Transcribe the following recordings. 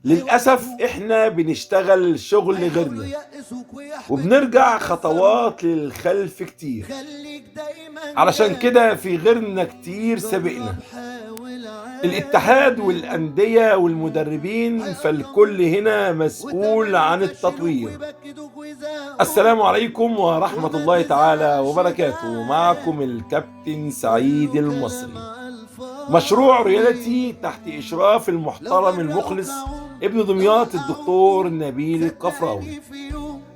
للأسف إحنا بنشتغل شغل غيرنا وبنرجع خطوات للخلف كتير. علشان كده في غيرنا كتير سبقنا، الاتحاد والأندية والمدربين، فالكل هنا مسؤول عن التطوير. السلام عليكم ورحمة الله تعالى وبركاته. معكم الكابتن سعيد المصري. مشروع ريالتي تحت إشراف المحترم المخلص ابن دمياط الدكتور نبيل القفراوي.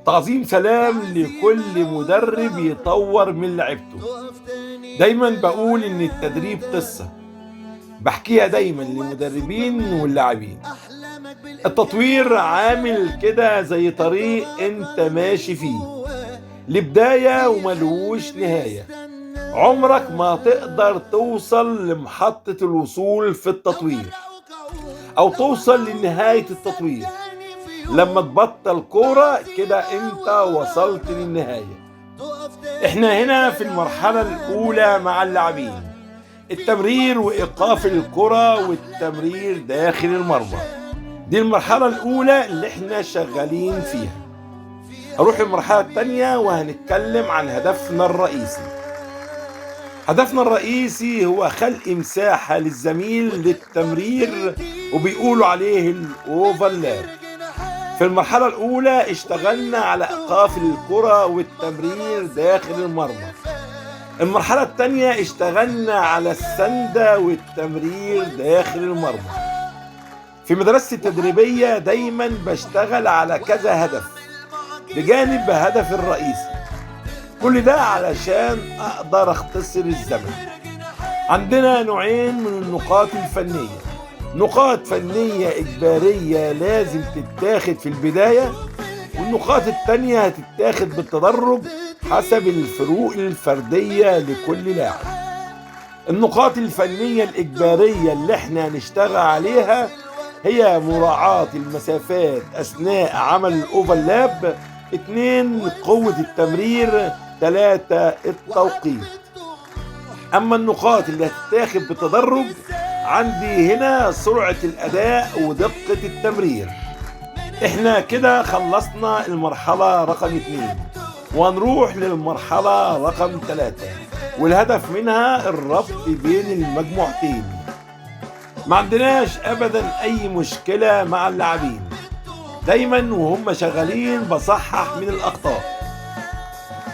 تعظيم سلام لكل مدرب يطور من لعبته. دايما بقول ان التدريب قصة بحكيها دايما للمدربين واللاعبين. التطوير عامل كده زي طريق انت ماشي فيه لبداية وملوش نهاية. عمرك ما تقدر توصل لمحطة الوصول في التطوير او توصل لنهاية التطوير. لما تبطل كورة كده انت وصلت للنهاية. احنا هنا في المرحلة الاولى مع اللاعبين، التمرير وايقاف الكرة والتمرير داخل المرمى. دي المرحلة الاولى اللي احنا شغالين فيها. هروح المرحلة التانية وهنتكلم عن هدفنا الرئيسي. هدفنا الرئيسي هو خلق مساحة للزميل للتمرير وبيقولوا عليه الأوفرلاب. في المرحلة الأولى اشتغلنا على إيقاف الكرة والتمرير داخل المرمى. المرحلة الثانية اشتغلنا على السندة والتمرير داخل المرمى. في مدرستي التدريبية دايما بشتغل على كذا هدف بجانب هدف الرئيسي، كل ده علشان أقدر أختصر الزمن. عندنا نوعين من النقاط الفنية، نقاط فنية إجبارية لازم تتاخد في البداية، والنقاط التانية هتتاخد بالتدرج حسب الفروق الفردية لكل لاعب. النقاط الفنية الإجبارية اللي احنا هنشتغل عليها هي مراعاة المسافات أثناء عمل الأوفرلاب، 2 قوة التمرير، 3 التوقيت. أما النقاط اللي هتتاخد بالتدرج عندي هنا سرعة الأداء ودقة التمرير. احنا كده خلصنا المرحلة رقم 2 وهنروح للمرحلة رقم 3، والهدف منها الربط بين المجموعتين. ما عندناش أبدا أي مشكلة مع اللاعبين، دايما وهم شغالين بصحح من الأخطاء.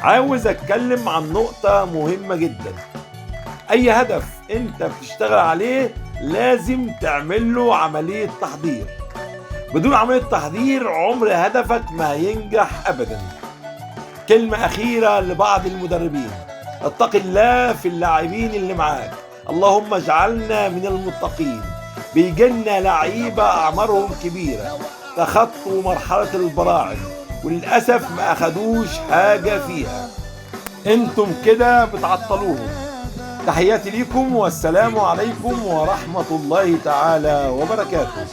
عاوز أتكلم عن نقطة مهمة جدا. أي هدف أنت بتشتغل عليه لازم تعمل له عملية تحضير. بدون عملية تحضير عمر هدفك ما هينجح أبدا. كلمة أخيرة لبعض المدربين: اتق الله في اللاعبين اللي معاك. اللهم اجعلنا من المتقين. بيجيلنا لعيبة أعمارهم كبيرة تخطوا مرحلة البراعم وللأسف ما أخدوش حاجة فيها، انتم كده بتعطلوهم. تحياتي ليكم والسلام عليكم ورحمة الله تعالى وبركاته.